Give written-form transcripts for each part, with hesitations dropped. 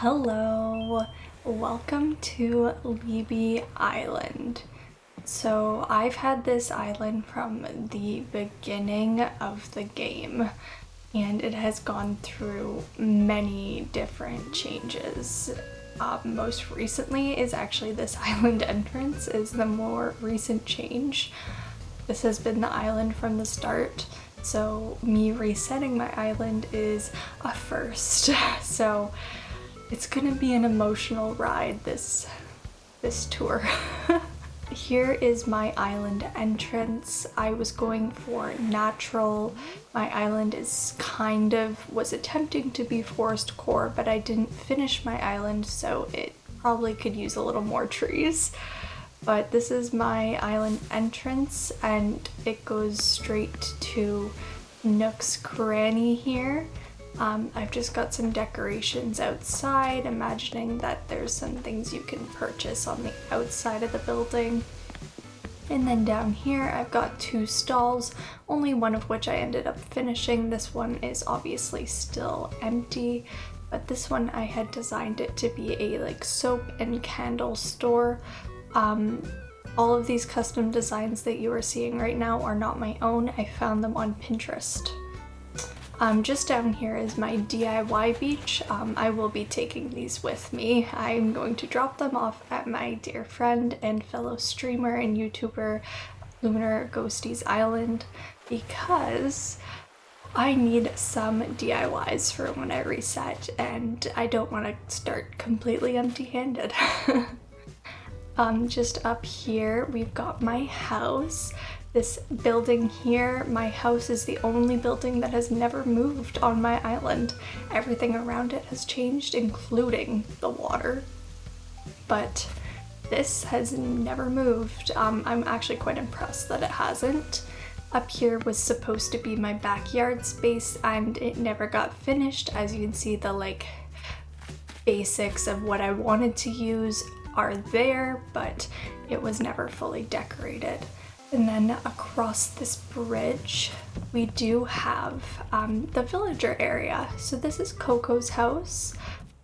Hello, welcome to Leebee Island. So I've had this island from the beginning of the game and it has gone through many different changes. Most recently is actually this island entrance is the more recent change. This has been the island from the start. So me resetting my island is a first. So it's gonna be an emotional ride this tour. Here is my island entrance. I was going for natural. My island was attempting to be forest core, but I didn't finish my island, so it probably could use a little more trees. But this is my island entrance and it goes straight to Nook's cranny here. I've just got some decorations outside, imagining that there's some things you can purchase on the outside of the building. And then down here I've got two stalls, only one of which I ended up finishing. This one is obviously still empty, but this one I had designed it to be a soap and candle store. All of these custom designs that you are seeing right now are not my own. I found them on Pinterest. Just down here is my DIY beach. I will be taking these with me. I'm going to drop them off at my dear friend and fellow streamer and YouTuber Lunar Ghosties Island because I need some DIYs for when I reset and I don't want to start completely empty-handed. Just up here we've got my house. This building here, my house is the only building that has never moved on my island. Everything around it has changed, including the water. But this has never moved. I'm actually quite impressed that it hasn't. Up here was supposed to be my backyard space and it never got finished. As you can see, the basics of what I wanted to use are there, but it was never fully decorated. And then across this bridge, we do have the villager area. So this is Coco's house.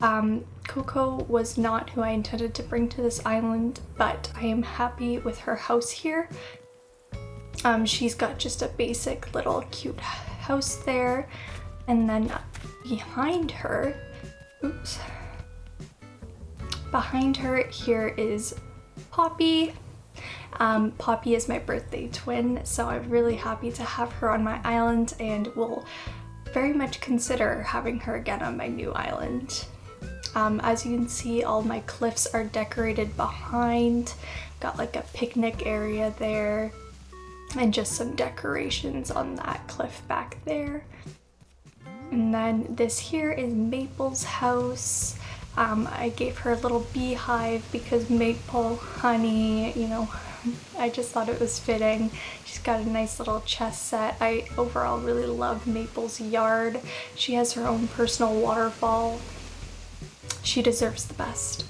Coco was not who I intended to bring to this island, but I am happy with her house here. She's got just a basic little cute house there. And then behind her, behind her here is Poppy. Poppy is my birthday twin, so I'm really happy to have her on my island and will very much consider having her again on my new island. As you can see, all my cliffs are decorated behind. Got a picnic area there and just some decorations on that cliff back there. And then this here is Maple's house. I gave her a little beehive because Maple, honey, I just thought it was fitting. She's got a nice little chess set. I overall really love Maple's yard. She has her own personal waterfall. She deserves the best.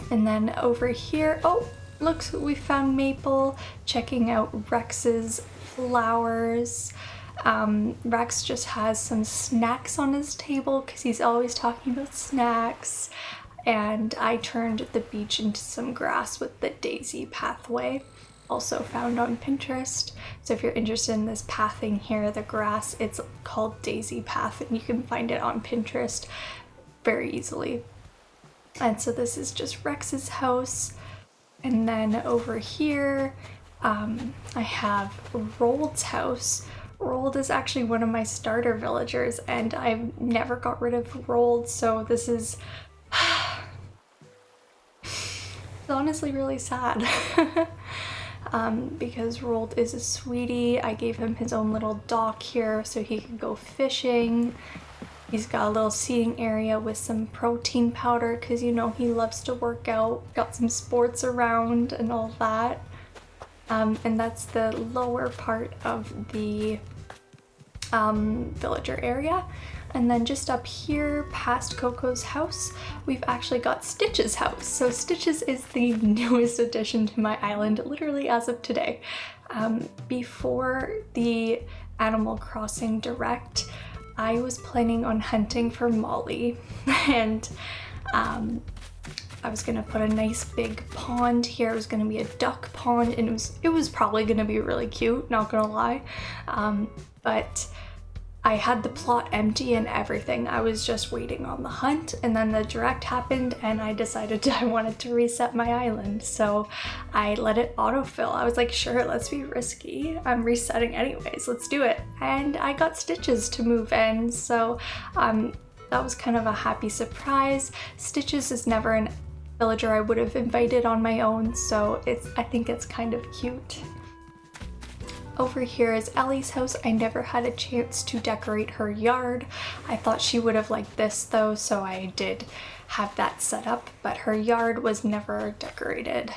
And then over here, oh, look, we found Maple checking out Rex's flowers. Rex just has some snacks on his table because he's always talking about snacks. And I turned the beach into some grass with the daisy pathway, also found on Pinterest. So if you're interested in this pathing here, the grass, it's called Daisy Path and you can find it on Pinterest very easily. And so this is just Rex's house. And then over here, I have Roald's house. Roald is actually one of my starter villagers and I've never got rid of Roald, so this is it's honestly really sad. Because Roald is a sweetie. I gave him his own little dock here so he could go fishing. He's got a little seating area with some protein powder because he loves to work out. Got some sports around and all that. And that's the lower part of the villager area. And then just up here past Coco's house, we've actually got Stitch's house. So Stitch's is the newest addition to my island, literally as of today. Before the Animal Crossing Direct, I was planning on hunting for Molly and I was gonna put a nice big pond here. It was gonna be a duck pond and it was probably gonna be really cute, not gonna lie. But I had the plot empty and everything. I was just waiting on the hunt, and then the direct happened and I decided I wanted to reset my island. So I let it autofill. I was like, sure, let's be risky. I'm resetting anyways, let's do it. And I got Stitches to move in. So that was kind of a happy surprise. Stitches is never an villager I would have invited on my own, so I think it's kind of cute. Over here is Ellie's house. I never had a chance to decorate her yard. I thought she would have liked this though, so I did have that set up, but her yard was never decorated.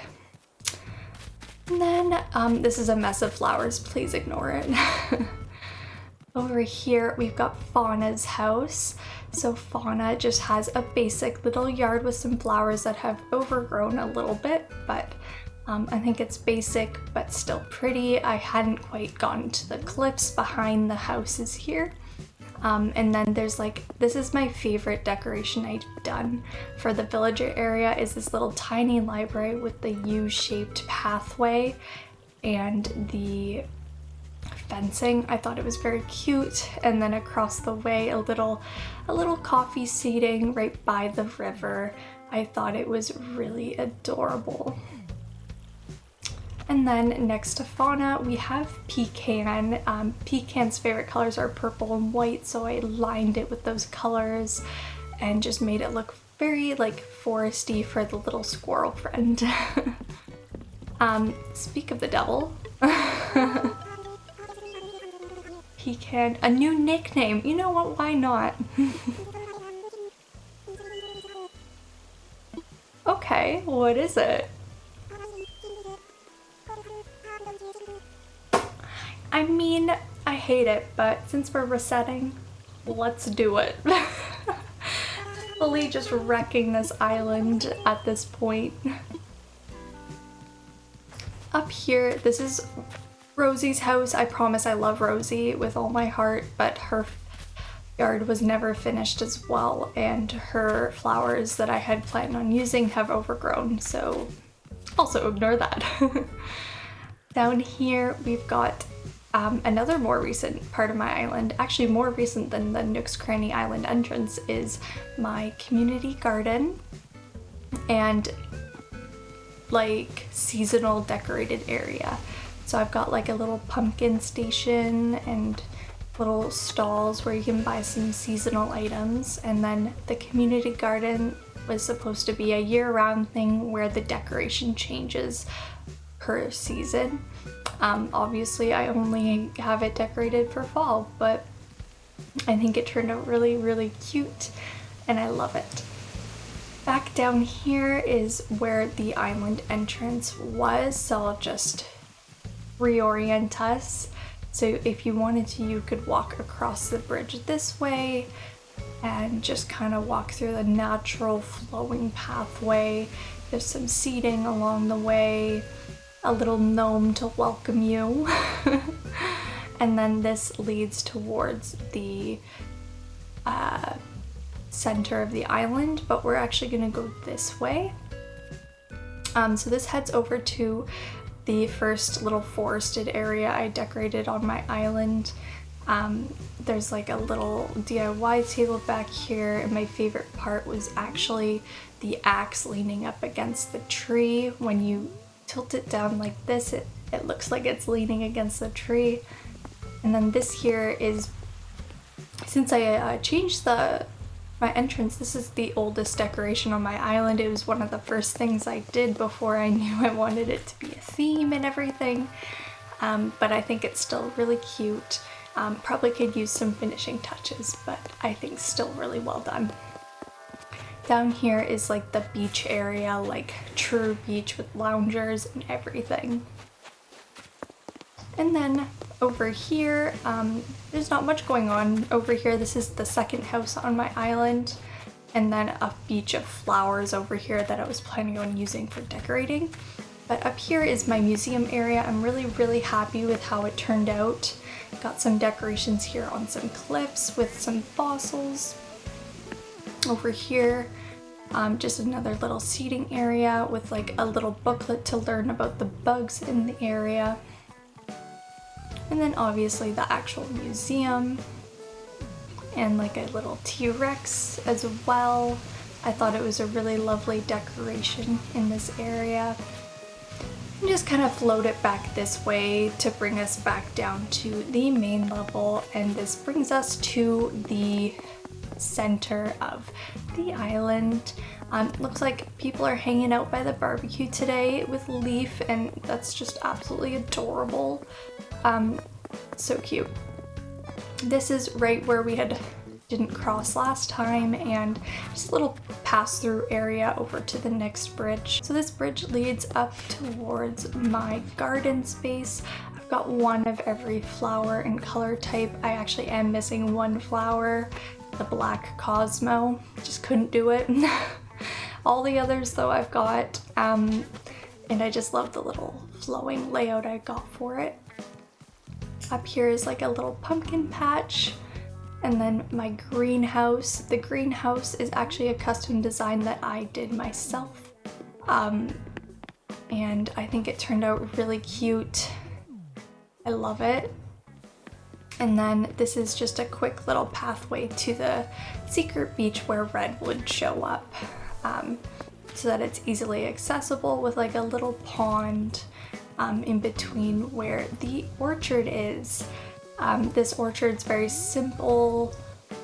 And then this is a mess of flowers, please ignore it. Over here we've got Fauna's house. So Fauna just has a basic little yard with some flowers that have overgrown a little bit, but I think it's basic but still pretty. I hadn't quite gotten to the cliffs behind the houses here. And then there's this is my favorite decoration I've done for the villager area, is this little tiny library with the U-shaped pathway and the fencing. I thought it was very cute. And then across the way, a little coffee seating right by the river. I thought it was really adorable. And then next to Fauna, we have Pecan. Pecan's favorite colors are purple and white, so I lined it with those colors and just made it look very foresty for the little squirrel friend. Speak of the devil. Pecan, a new nickname. You know what, why not? Okay, what is it? I mean, I hate it, but since we're resetting, let's do it. Fully just wrecking this island at this point. Up here, this is Rosie's house. I promise I love Rosie with all my heart, but her yard was never finished as well, and her flowers that I had planned on using have overgrown, so also ignore that. Down here we've got another more recent part of my island, actually more recent than the Nook's Cranny Island entrance, is my community garden and seasonal decorated area. So I've got a little pumpkin station and little stalls where you can buy some seasonal items, and then the community garden was supposed to be a year-round thing where the decoration changes per season. Obviously I only have it decorated for fall, but I think it turned out really, really cute and I love it. Back down here is where the island entrance was, so I'll just reorient us. So if you wanted to, you could walk across the bridge this way and just kind of walk through the natural flowing pathway. There's some seating along the way, a little gnome to welcome you. And then this leads towards the center of the island, but we're actually gonna go this way. So this heads over to the first little forested area I decorated on my island. There's a little DIY table back here, and my favorite part was actually the axe leaning up against the tree. When you tilt it down like this, it looks like it's leaning against the tree. And then this here is, since I changed my entrance, this is the oldest decoration on my island. It was one of the first things I did before I knew I wanted it to be a theme and everything. But I think it's still really cute. Probably could use some finishing touches, but I think still really well done. Down here is the beach area, true beach with loungers and everything. And then over here, there's not much going on over here. This is the second house on my island, and then a beach of flowers over here that I was planning on using for decorating. But up here is my museum area. I'm really, really happy with how it turned out. Got some decorations here on some cliffs with some fossils. Over here, just another little seating area with like a little booklet to learn about the bugs in the area. And then obviously the actual museum and like a little T-Rex as well. I thought it was a really lovely decoration in this area. And just kind of float it back this way to bring us back down to the main level, and this brings us to the center of the island. Looks like people are hanging out by the barbecue today with Leaf, and that's just absolutely adorable. So cute. This is right where we didn't cross last time, and just a little pass-through area over to the next bridge. So this bridge leads up towards my garden space. I've got one of every flower and color type. I actually am missing one flower, the black Cosmo. Just couldn't do it. All the others though I've got, and I just love the little flowing layout I got for it. Up here is like a little pumpkin patch. And then my greenhouse. The greenhouse is actually a custom design that I did myself. And I think it turned out really cute. I love it. And then this is just a quick little pathway to the secret beach where Red would show up. So that it's easily accessible with like a little pond in between where the orchard is. This orchard's very simple.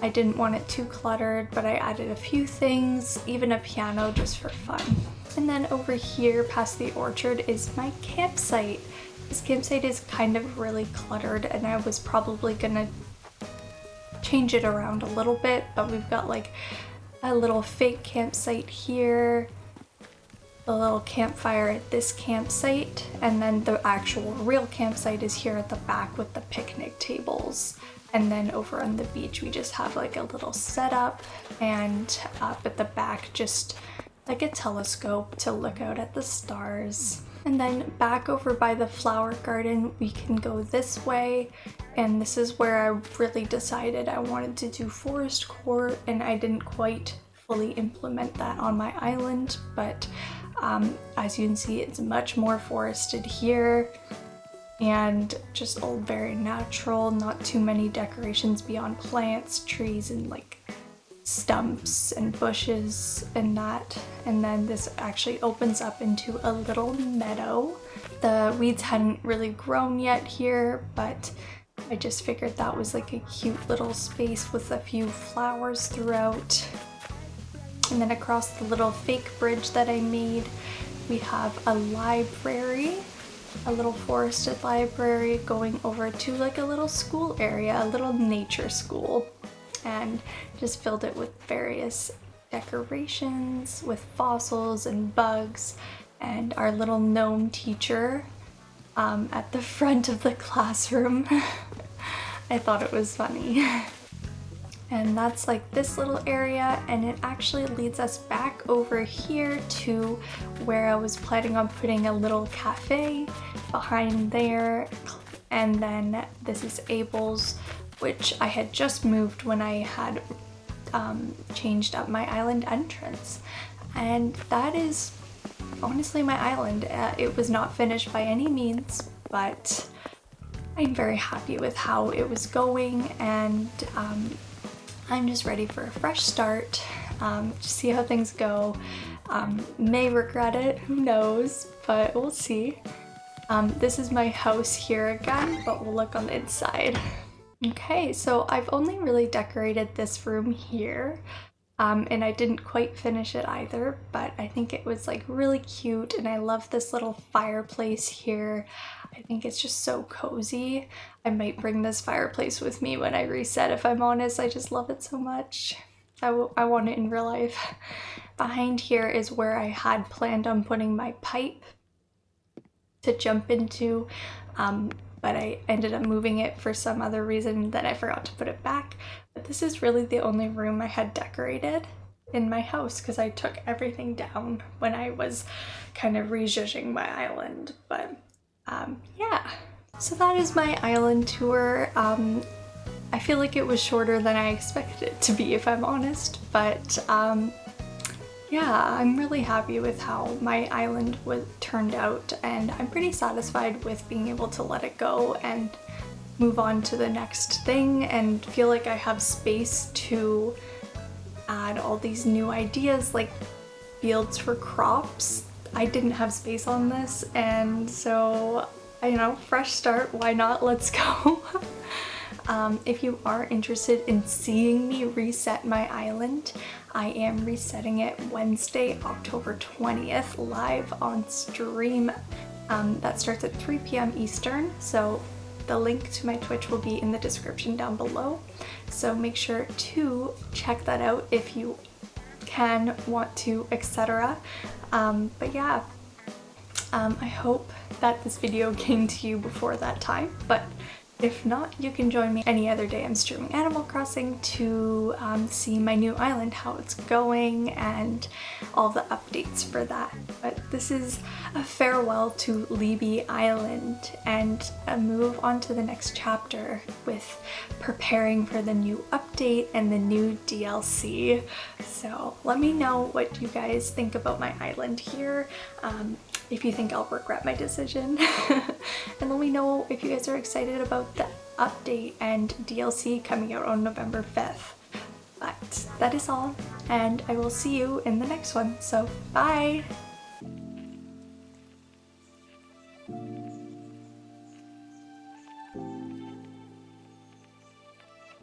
I didn't want it too cluttered, but I added a few things, even a piano just for fun. And then over here past the orchard is my campsite. This campsite is kind of really cluttered, and I was probably gonna change it around a little bit, but we've got like a little fake campsite here, a little campfire at this campsite, and then the actual real campsite is here at the back with the picnic tables. And then over on the beach we just have like a little setup, and up at the back just like a telescope to look out at the stars. And then back over by the flower garden we can go this way, and this is where I really decided I wanted to do forestcore, and I didn't quite fully implement that on my island, but as you can see, it's much more forested here and just all very natural, not too many decorations beyond plants, trees, and like stumps and bushes and that. And then this actually opens up into a little meadow. The weeds hadn't really grown yet here, but I just figured that was like a cute little space with a few flowers throughout. And then across the little fake bridge that I made, we have a library, a little forested library going over to like a little school area, a little nature school, and just filled it with various decorations with fossils and bugs, and our little gnome teacher at the front of the classroom. I thought it was funny. And that's like this little area, and it actually leads us back over here to where I was planning on putting a little cafe behind there. And then this is Abel's, which I had just moved when I had changed up my island entrance. And that is honestly my island. It was not finished by any means, but I'm very happy with how it was going, and I'm just ready for a fresh start, to see how things go. May regret it, who knows, but we'll see. This is my house here again, but we'll look on the inside. Okay, so I've only really decorated this room here, and I didn't quite finish it either, but I think it was like really cute, and I love this little fireplace here. I think it's just so cozy. I might bring this fireplace with me when I reset, if I'm honest. I just love it so much. I want it in real life. Behind here is where I had planned on putting my pipe to jump into, but I ended up moving it for some other reason that I forgot to put it back. But this is really the only room I had decorated in my house because I took everything down when I was kind of rejudging my island. But yeah, So that is my island tour. I feel like it was shorter than I expected it to be, if I'm honest, but yeah, I'm really happy with how my island turned out, and I'm pretty satisfied with being able to let it go and move on to the next thing and feel like I have space to add all these new ideas like fields for crops. I didn't have space on this, and so, you know, fresh start, why not? Let's go. If you are interested in seeing me reset my island, I am resetting it Wednesday, October 20th, live on stream. That starts at 3 p.m. Eastern, so the link to my Twitch will be in the description down below. So make sure to check that out if you can, want to, etc. But yeah, I hope that this video came to you before that time, but if not, you can join me any other day I'm streaming Animal Crossing to see my new island, how it's going, and all the updates for that. But this is a farewell to Leebee Island and a move on to the next chapter with preparing for the new update and the new DLC. So let me know what you guys think about my island here. If you think I'll regret my decision. And let me know if you guys are excited about the update and DLC coming out on November 5th. But that is all, and I will see you in the next one, so bye!